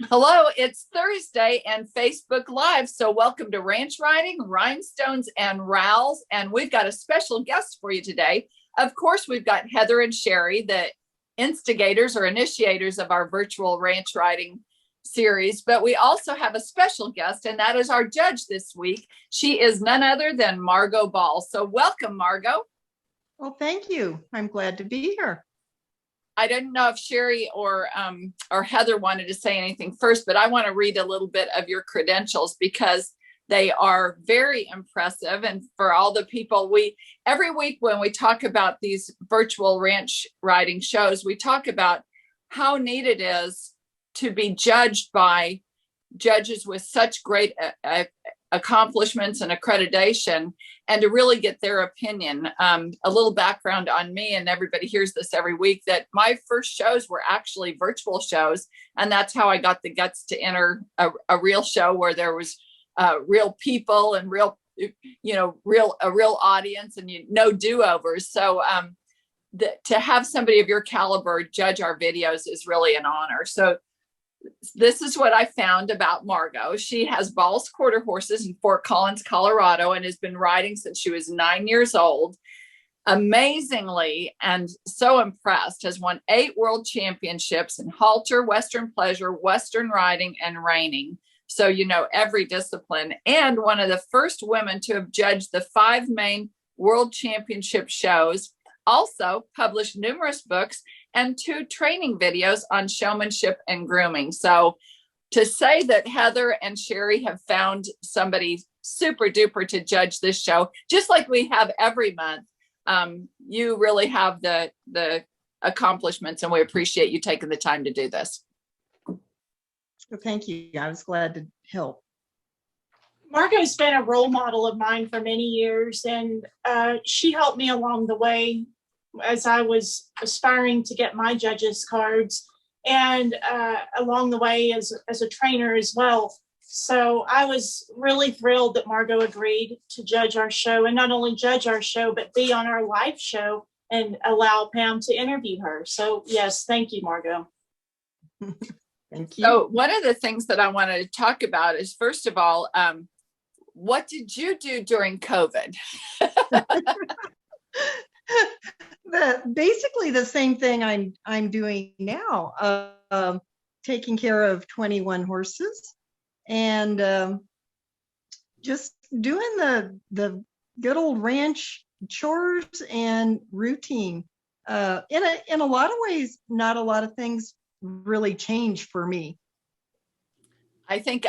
Hello, it's Thursday and Facebook Live. So, welcome to Ranch Riding, Rhinestones, and Rowels. And we've got a special guest for you today. Of course, we've got Heather and Sherry, the instigators or initiators of our virtual ranch riding series. But we also have a special guest, and that is our judge this week. She is none other than Margo Ball. So, welcome, Margo. Well, thank you. I'm glad to be here. I didn't know if Sherry or Heather wanted to say anything first, but I want to read a little bit of your credentials because they are very impressive. And for all the people, every week when we talk about these virtual ranch riding shows, we talk about how neat it is to be judged by judges with such great accomplishments and accreditation, and to really get their opinion. A little background on me, and everybody hears this every week, that my first shows were actually virtual shows, and that's how I got the guts to enter a real show where there was real people and a real audience, and no do-overs. So to have somebody of your caliber judge our videos is really an honor. So this is what I found about Margo. She has Ball's quarter horses in Fort Collins, Colorado, and has been riding since she was 9 years old. Amazingly, and so impressed, has won 8 world championships in halter, Western pleasure, Western riding, and reining. So, every discipline, and one of the first women to have judged the 5 main world championship shows. Also published numerous books and 2 training videos on showmanship and grooming. So to say that Heather and Sherry have found somebody super duper to judge this show, just like we have every month, you really have the accomplishments, and we appreciate you taking the time to do this. Well, thank you. I was glad to help. Margo's been a role model of mine for many years, and she helped me along the way as I was aspiring to get my judges cards, and along the way as a trainer as well. So I was really thrilled that Margo agreed to judge our show, and not only judge our show, but be on our live show and allow Pam to interview her. So yes, thank you, Margo. Thank you. So one of the things that I wanted to talk about is, first of all, what did you do during COVID? Basically the same thing I'm doing now, taking care of 21 horses and just doing the good old ranch chores and routine. In a lot of ways, not a lot of things really change for me. I think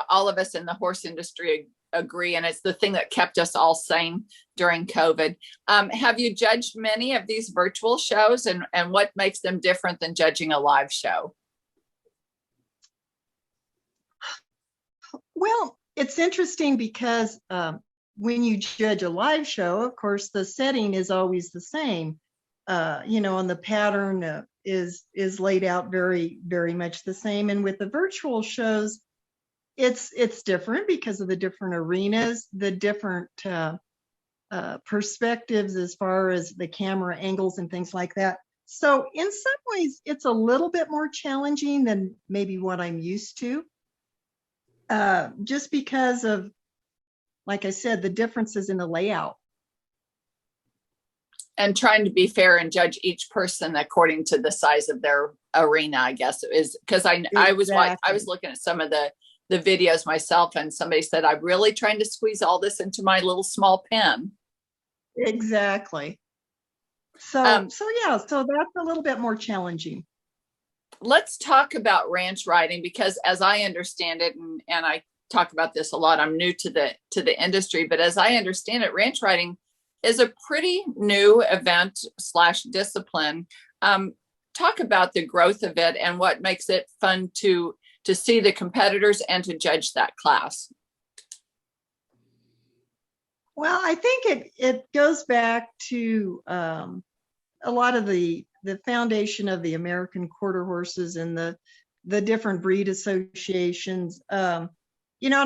all of us in the horse industry agree, and it's the thing that kept us all sane during COVID. Have you judged many of these virtual shows, and what makes them different than judging a live show? Well, it's interesting because when you judge a live show, of course, the setting is always the same, and the pattern is laid out very, very much the same. And with the virtual shows, it's different because of the different arenas, the different perspectives as far as the camera angles and things like that. So in some ways, it's a little bit more challenging than maybe what I'm used to, just because of, like I said, the differences in the layout. And trying to be fair and judge each person according to the size of their arena, I guess, is because I was looking at some of the videos myself, and somebody said, I'm really trying to squeeze all this into my little small pen. Exactly. So that's a little bit more challenging. Let's talk about ranch riding, because as I understand it, and I talk about this a lot, I'm new to the industry, but as I understand it, ranch riding is a pretty new event / discipline. Talk about the growth of it and what makes it fun to see the competitors and to judge that class. Well, I think it goes back to a lot of the foundation of the American quarter horses and the different breed associations. And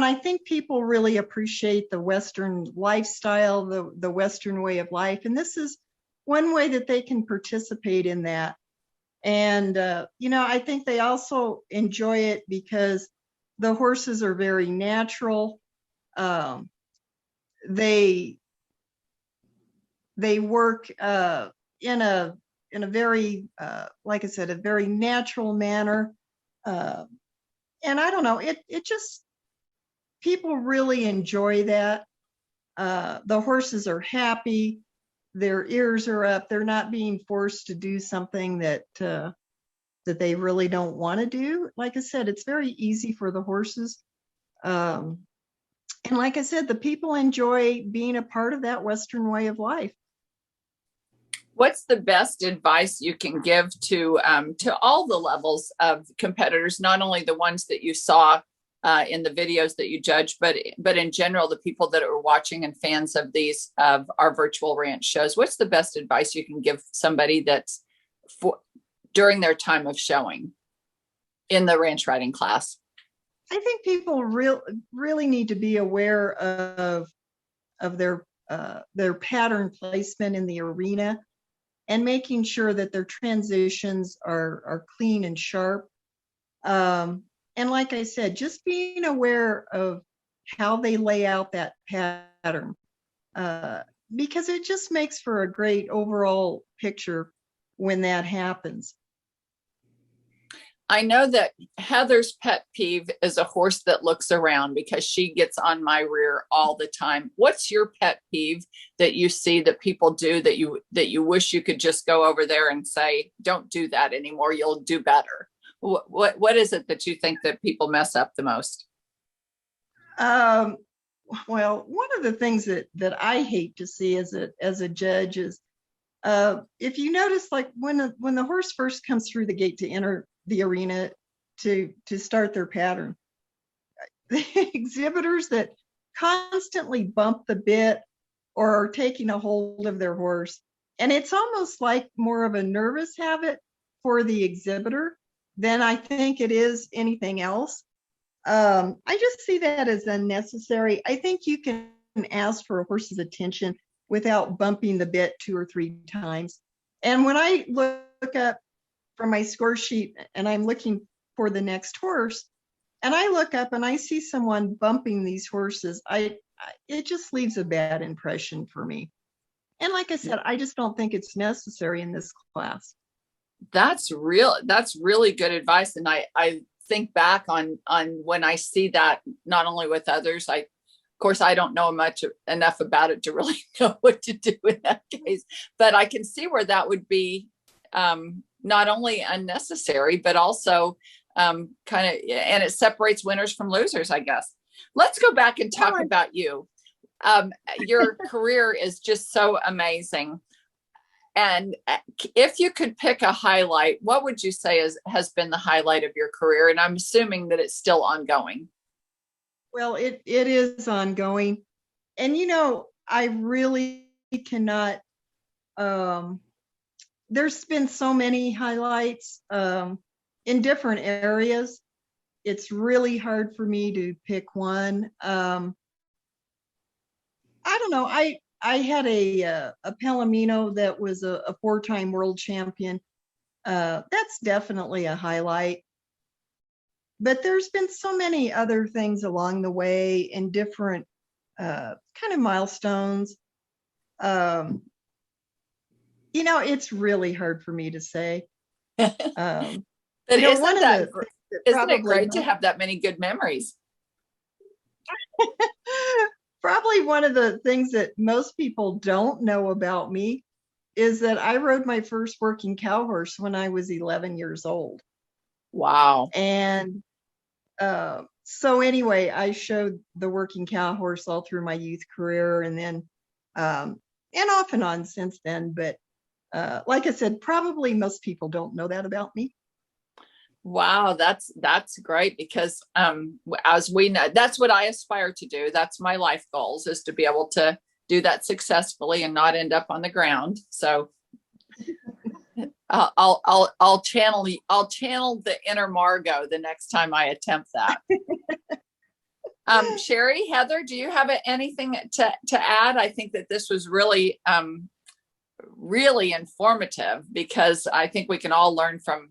I think people really appreciate the Western lifestyle, the Western way of life. And this is one way that they can participate in that. And, I think they also enjoy it because the horses are very natural. Um, they they work in a very, like I said, a very natural manner. Uh, and I don't know, it just, people really enjoy that. The horses are happy. Their ears are up. They're not being forced to do something that they really don't want to do. Like I said, it's very easy for the horses. Um, and like I said, the people enjoy being a part of that Western way of life. What's the best advice you can give to all the levels of competitors, not only the ones that you saw in the videos that you judge, but in general, the people that are watching and fans of our virtual ranch shows? What's the best advice you can give somebody that's during their time of showing in the ranch riding class? I think people really need to be aware of their pattern placement in the arena, and making sure that their transitions are clean and sharp. And like I said, just being aware of how they lay out that pattern, because it just makes for a great overall picture when that happens. I know that Heather's pet peeve is a horse that looks around, because she gets on my rear all the time. What's your pet peeve that you see that people do that you wish you could just go over there and say, don't do that anymore, you'll do better? What is it that you think that people mess up the most? Well, one of the things that I hate to see as a judge is, if you notice, like when the horse first comes through the gate to enter the arena to start their pattern, the exhibitors that constantly bump the bit or are taking a hold of their horse, and it's almost like more of a nervous habit for the exhibitor than I think it is anything else. I just see that as unnecessary. I think you can ask for a horse's attention without bumping the bit 2 or 3 times. And when I look up from my score sheet and I'm looking for the next horse, and I look up and I see someone bumping these horses, it just leaves a bad impression for me. And like I said, I just don't think it's necessary in this class. That's really good advice. And I think back on when I see that, not only with others, of course, I don't know enough about it to really know what to do in that case, but I can see where that would be not only unnecessary, but also kind of, and it separates winners from losers, I guess. Let's go back and talk about you. Your career is just so amazing. And if you could pick a highlight, what would you say has been the highlight of your career? And I'm assuming that it's still ongoing. Well, it is ongoing. And, I really cannot, there's been so many highlights in different areas. It's really hard for me to pick one. I don't know. I had a Palomino that was a 4-time world champion. That's definitely a highlight. But there's been so many other things along the way and different kind of milestones. It's really hard for me to say. But isn't it great to have that many good memories? Probably one of the things that most people don't know about me is that I rode my first working cow horse when I was 11 years old. Wow. And so anyway, I showed the working cow horse all through my youth career, and then and off and on since then. But like I said, probably most people don't know that about me. Wow, that's great, because as we know, that's what I aspire to do. That's my life goals, is to be able to do that successfully and not end up on the ground. So I'll channel the inner Margo the next time I attempt that. Sherry, Heather, do you have anything to add? I think that this was really really informative, because I think we can all learn from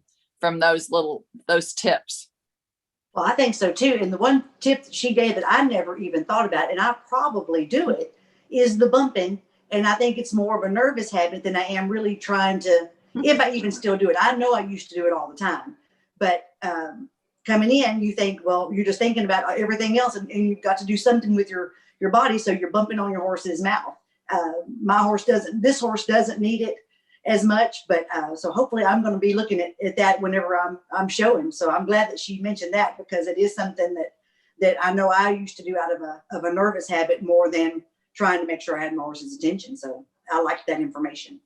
those tips. Well, I think so too. And the one tip that she gave that I never even thought about, and I probably do it, is the bumping. And I think it's more of a nervous habit than I am really trying to, if I even still do it. I know I used to do it all the time, but coming in, you think, well, you're just thinking about everything else, and you've got to do something with your body. So you're bumping on your horse's mouth. This horse doesn't need it as much, but so hopefully I'm going to be looking at that whenever I'm showing. So I'm glad that she mentioned that, because it is something that I know I used to do out of a nervous habit more than trying to make sure I had my horse's attention. So I like that information.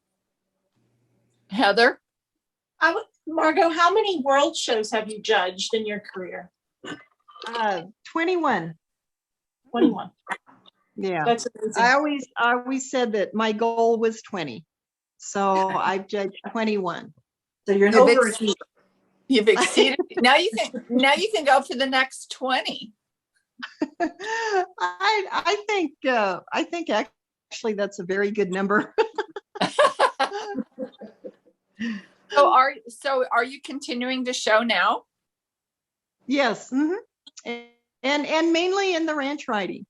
Heather? Margo, how many world shows have you judged in your career? 21. 21. Yeah. That's amazing. I always said that my goal was 20. So I've judged 21. So you're an overachiever. You've exceeded. Now you can go for the next 20. I think actually that's a very good number. So are you continuing to show now? Yes. Mm-hmm. And mainly in the ranch riding.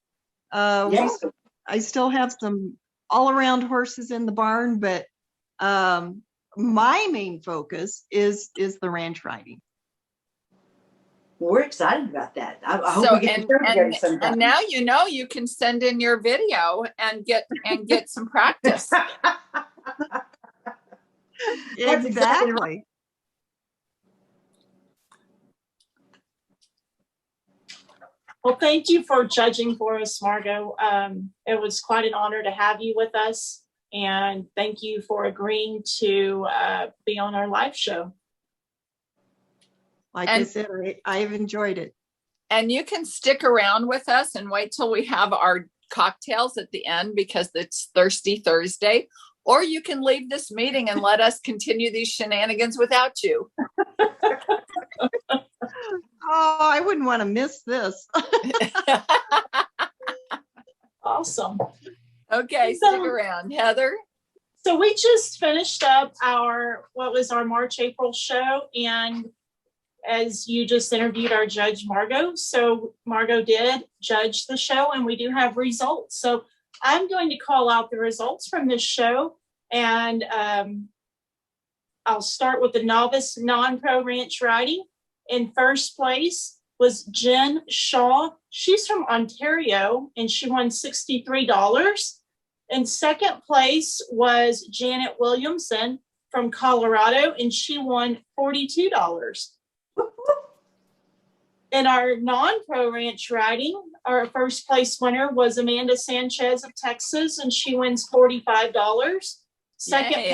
Yes. I still have some all around horses in the barn, but my main focus is the ranch riding. We're excited about that. I hope we get to show together sometime. And now you can send in your video and get some practice. Exactly. Right. Well, thank you for judging for us, Margo. It was quite an honor to have you with us. And thank you for agreeing to be on our live show. I said, I've enjoyed it. And you can stick around with us and wait till we have our cocktails at the end, because it's Thirsty Thursday. Or you can leave this meeting and let us continue these shenanigans without you. Oh, I wouldn't want to miss this. Awesome. Okay, stick around. Heather? So we just finished up our March, April show. And as you just interviewed our judge, Margo. So Margo did judge the show, and we do have results. So I'm going to call out the results from this show. And I'll start with the novice non-pro ranch riding. In first place was Jen Shaw. She's from Ontario, and she won $63. In second place was Janet Williamson from Colorado, and she won $42. In our non-pro ranch riding, our first place winner was Amanda Sanchez of Texas, and she wins $45. Second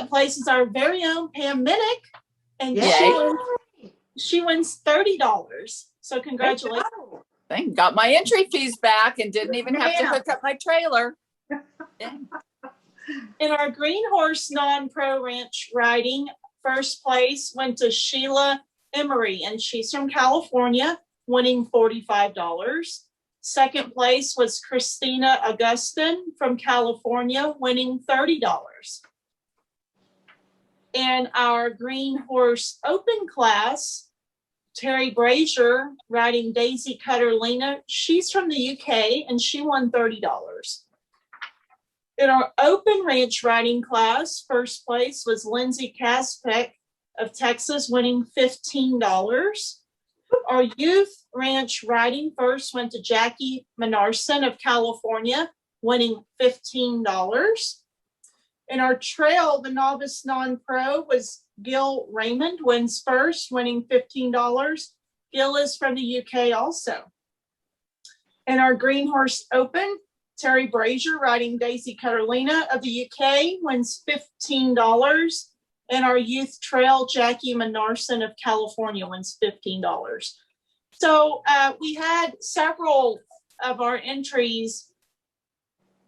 place is our very own Pam Minnick, and she wins $30. So congratulations. Thank got my entry fees back and didn't even have to hook up my trailer. In our green horse non-pro ranch riding, first place went to Sheila Emery, and she's from California, winning $45. Second place was Christina Augustin from California, winning $30. In our green horse open class, Terry Brazier riding Daisy Cutterlina. She's from the UK, and she won $30. In our open ranch riding class, first place was Lindsay Kaspek of Texas, winning $15. Our youth ranch riding first went to Jackie Menarson of California, winning $15. In our trail, the novice non-pro was Gil Raymond, wins first, winning $15. Gil is from the UK also. In our green horse open, Terry Brazier riding Daisy Cutterlina of the UK wins $15. And our youth trail, Jackie Menarson of California wins $15. So we had several of our entries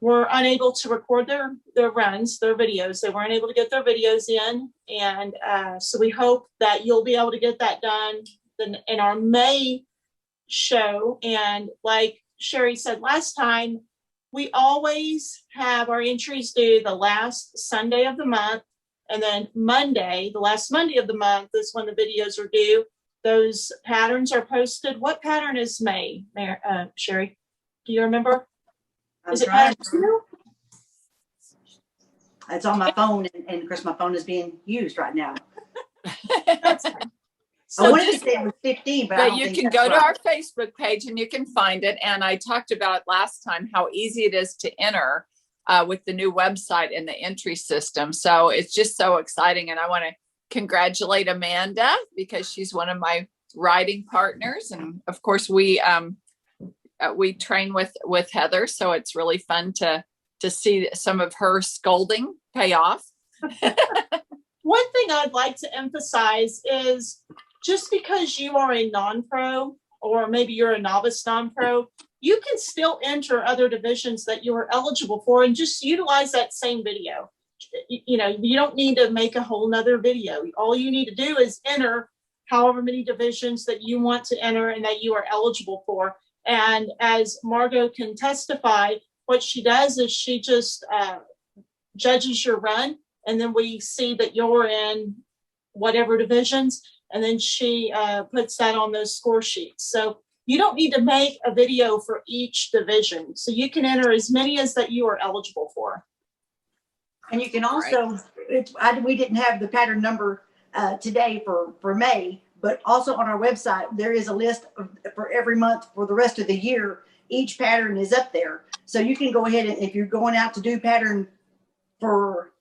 were unable to record their runs, their videos. They weren't able to get their videos in. And so we hope that you'll be able to get that done in our May show. And like Sherry said last time, we always have our entries due the last Sunday of the month. And then Monday, the last Monday of the month is when the videos are due. Those patterns are posted. What pattern is May, Sherry? Do you remember? Is it pattern 2? It's on my phone, and of course my phone is being used right now. So I wanted to say it was 15, but I don't you think can that's go to right. our Facebook page and you can find it. And I talked about last time how easy it is to enter with the new website and the entry system. So it's just so exciting. And I want to congratulate Amanda because she's one of my writing partners. And of course, we train with Heather. So it's really fun to see some of her scolding pay off. One thing I'd like to emphasize is just because you are a non-pro, or maybe you're a novice non-pro, you can still enter other divisions that you are eligible for and just utilize that same video. You know, you don't need to make a whole nother video. All you need to do is enter however many divisions that you want to enter and that you are eligible for. And as Margo can testify, what she does is she just judges your run, and then we see that you're in whatever divisions, and then she puts that on those score sheets. So you don't need to make a video for each division. So you can enter as many as that you are eligible for. And you can also, we didn't have the pattern number today for May, but also on our website, there is a list for every month for the rest of the year. Each pattern is up there. So you can go ahead and if you're going out to do pattern for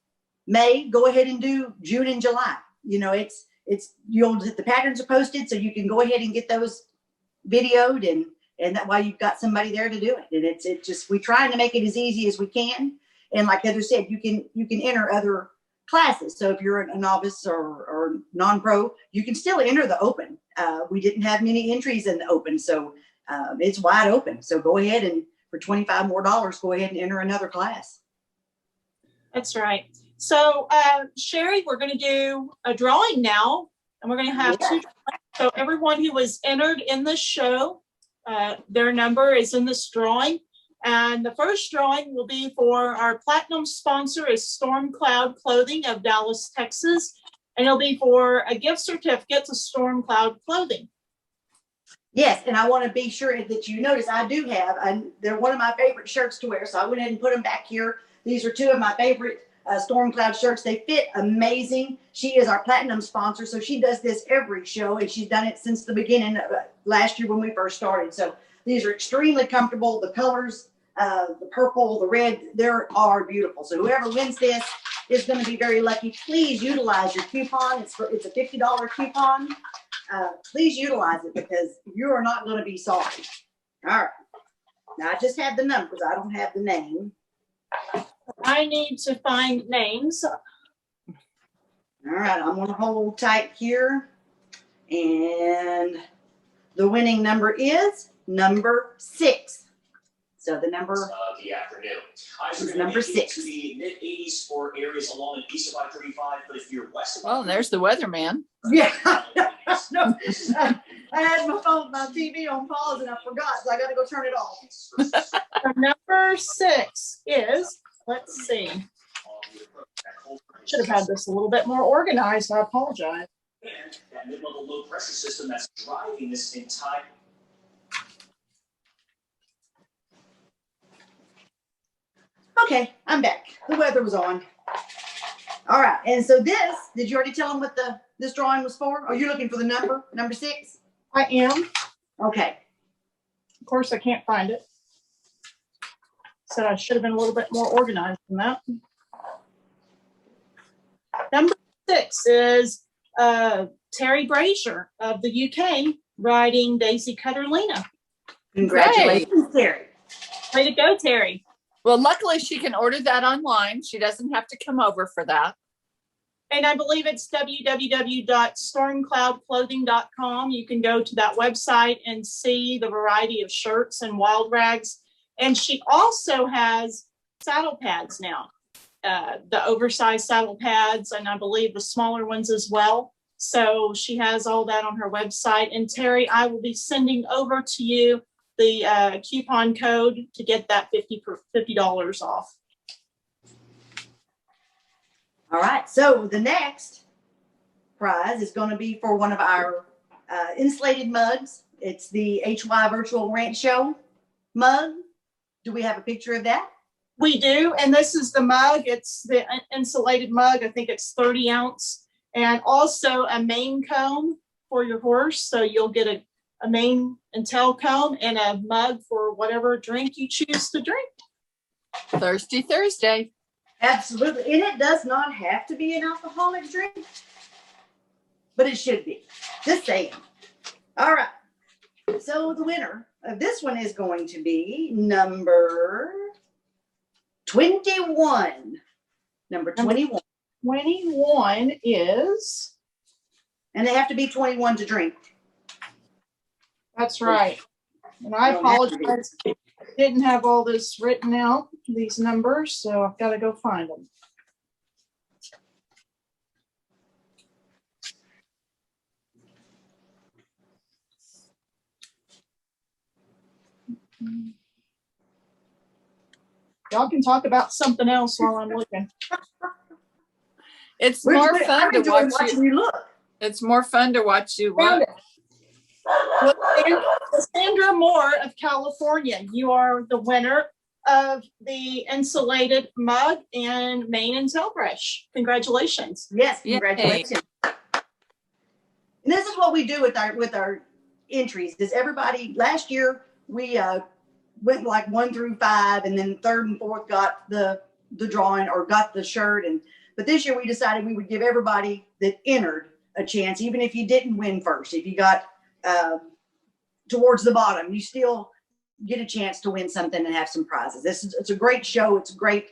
May, go ahead and do June and July. You know, the patterns are posted, so you can go ahead and get those videoed, and that way you've got somebody there to do it. And it's just, we're trying to make it as easy as we can. And like Heather said, you can enter other classes. So if you're a novice or non-pro, you can still enter the open. We didn't have many entries in the open, so it's wide open. So go ahead and for $25 more, go ahead and enter another class. That's right. So Sherry, we're going to do a drawing now, and we're going to have two. So everyone who was entered in the show, their number is in this drawing. And the first drawing will be for our platinum sponsor is Storm Cloud Clothing of Dallas, Texas. And it'll be for a gift certificate to Storm Cloud Clothing. Yes, and I want to be sure that you notice I do have, and they're one of my favorite shirts to wear. So I went ahead and put them back here. These are two of my favorite Storm Cloud shirts. They fit amazing. She is our platinum sponsor, so she does this every show, and she's done it since the beginning of last year when we first started. So these are extremely comfortable. The colors, the purple, the red, they are beautiful. So whoever wins this is going to be very lucky. Please utilize your coupon. It's a $50 coupon. Please utilize it because you are not going to be sorry. All right. Now I just have the numbers. I don't have the name. I need to find names. All right. I'm going to hold tight here. And the winning number is number 6. So the number of the afternoon. is number 6. To the mid-80s for areas along and east of I-35, but if you're west of Well, there's the weatherman. Yeah. No, I had my TV on pause and I forgot, so I got to go turn it off. So number 6 is, let's see. Should have had this a little bit more organized. I apologize. And that mid-level low pressure system that's driving this entire. Okay, I'm back. The weather was on. All right, and so did you already tell them what this drawing was for? Are you looking for the number 6? I am. Okay. Of course, I can't find it. Said I should have been a little bit more organized than that. Number 6 is Terry Brazier of the UK riding Daisy Cutterlina. Congratulations, Terry. Way to go, Terry. Well, luckily she can order that online. She doesn't have to come over for that. And I believe it's www.stormcloudclothing.com. You can go to that website and see the variety of shirts and wild rags. And she also has saddle pads now, the oversized saddle pads, and I believe the smaller ones as well. So she has all that on her website. And Terry, I will be sending over to you the coupon code to get that $50 off. All right. So the next prize is going to be for one of our insulated mugs. It's the HY Virtual Ranch Show mug. Do we have a picture of that? We do, and this is the mug. It's the insulated mug. I think it's 30 ounce, and also a mane comb for your horse. So you'll get a mane and tail comb and a mug for whatever drink you choose to drink. Thirsty Thursday. Absolutely. And it does not have to be an alcoholic drink, but it should be. Just saying. All right. So the winner of this one is going to be number 21. Number 21. 21 is. And they have to be 21 to drink. That's right. And I apologize. I didn't have all this written out, these numbers, so I've got to go find them. Y'all can talk about something else while I'm looking. It's more fun to watch you look. It's more fun to watch you look. Sandra Moore of California, you are the winner of the insulated mug and mane and tail brush. Congratulations. Yes, congratulations. Yay. And this is what we do with our entries. Is everybody, last year we went like 1 through 5, and then 3rd and 4th got the drawing or got the shirt, but this year we decided we would give everybody that entered a chance, even if you didn't win first. If you got towards the bottom, you still get a chance to win something and have some prizes. It's a great show. It's a great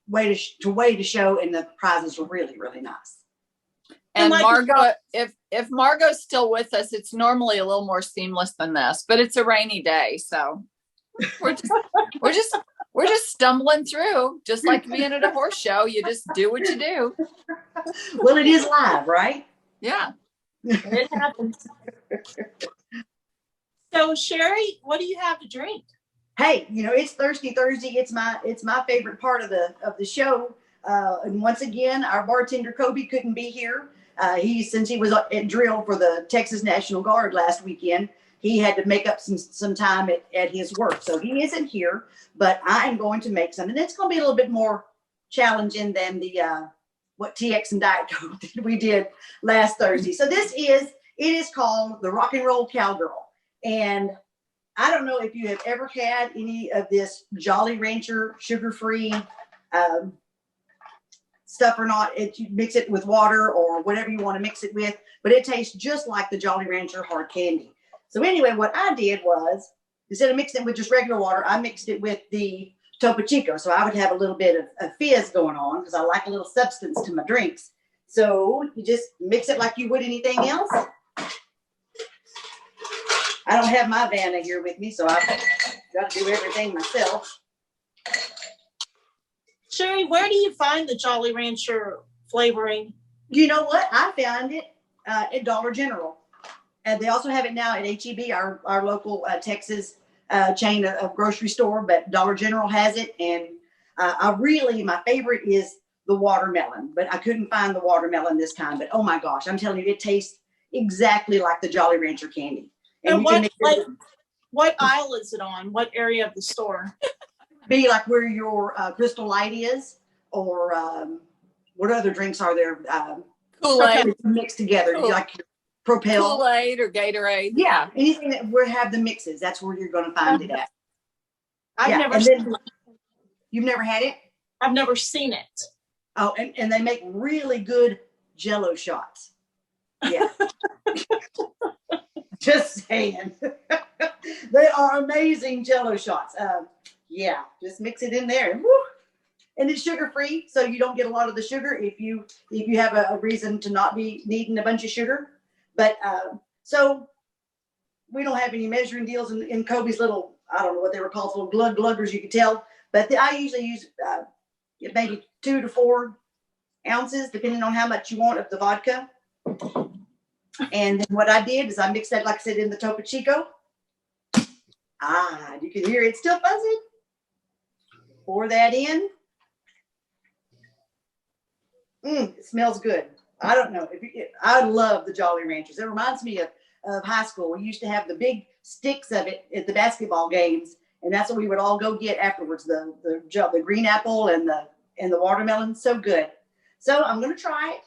way to show, and the prizes are really, really nice. And Margo, if Margo's still with us, it's normally a little more seamless than this, but it's a rainy day, so we're just stumbling through, just like being at a horse show. You just do what you do. Well, it is live, right? Yeah, it happens. So, Sherry, what do you have to drink? Hey, it's Thirsty Thursday. It's my favorite part of the show. And once again, our bartender Kobe couldn't be here. Since he was at drill for the Texas National Guard last weekend, he had to make up some time at his work. So he isn't here, but I am going to make something. It's going to be a little bit more challenging than the what TX and Diet Coke that we did last Thursday. So it is called the Rock and Roll Cowgirl. And I don't know if you have ever had any of this Jolly Rancher sugar-free stuff or not. You mix it with water or whatever you want to mix it with, but it tastes just like the Jolly Rancher hard candy. So anyway, what I did was, instead of mixing it with just regular water, I mixed it with the Topo Chico. So I would have a little bit of fizz going on because I like a little substance to my drinks. So you just mix it like you would anything else. I don't have my Vanna here with me, so I've got to do everything myself. Sherry, where do you find the Jolly Rancher flavoring? You know what? I found it at Dollar General. And they also have it now at HEB, our local Texas chain of grocery store, but Dollar General has it. And my favorite is the watermelon, but I couldn't find the watermelon this time. But oh my gosh, I'm telling you, it tastes exactly like the Jolly Rancher candy. And what aisle is it on? What area of the store? Be like where your Crystal Light is, or what other drinks are there? Kool-Aid mixed together, like your Propel, Kool-Aid or Gatorade. Yeah, anything that we have the mixes. That's where you're going to find it at. You've never had it? I've never seen it. Oh, and they make really good Jello shots. Yeah. Just saying. They are amazing Jello shots. Yeah, just mix it in there. Woo. And it's sugar-free, so you don't get a lot of the sugar if you have a reason to not be needing a bunch of sugar. But so we don't have any measuring deals in Kobe's little, I don't know what they were called, little gluggers, you could tell. But I usually use maybe 2 to 4 ounces, depending on how much you want of the vodka. And then what I did is I mixed that, like I said, in the Topo Chico. Ah, you can hear it still buzzing. Pour that in. It smells good. I don't know. I love the Jolly Ranchers. It reminds me of high school. We used to have the big sticks of it at the basketball games, and that's what we would all go get afterwards. The green apple and the watermelon. So good. So I'm gonna try it.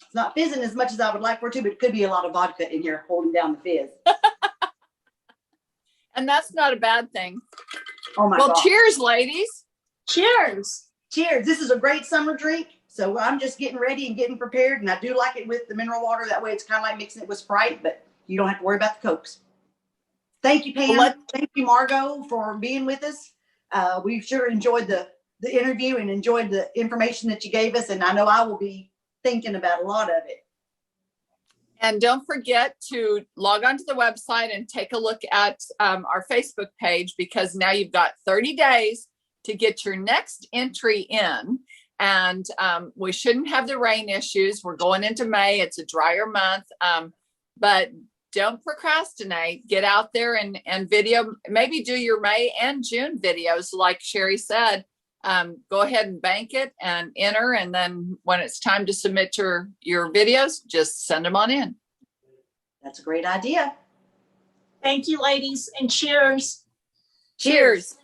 It's not fizzing as much as I would like for it to, but it could be a lot of vodka in here holding down the fizz. And that's not a bad thing. Oh my Well, God. cheers, ladies. Cheers. Cheers. This is a great summer drink. So I'm just getting ready and getting prepared. And I do like it with the mineral water. That way it's kind of like mixing it with Sprite, but you don't have to worry about the Cokes. Thank you, Pam. Thank you, Margo, for being with us. We've sure enjoyed the interview and enjoyed the information that you gave us. And I know I will be thinking about a lot of it. And don't forget to log on to the website and take a look at our Facebook page, because now you've got 30 days to get your next entry in. And we shouldn't have the rain issues. We're going into May. It's a drier month. But don't procrastinate. Get out there and video. Maybe do your May and June videos. Like Sherry said, go ahead and bank it and enter. And then when it's time to submit your videos, just send them on in. That's a great idea. Thank you, ladies, and cheers. Cheers.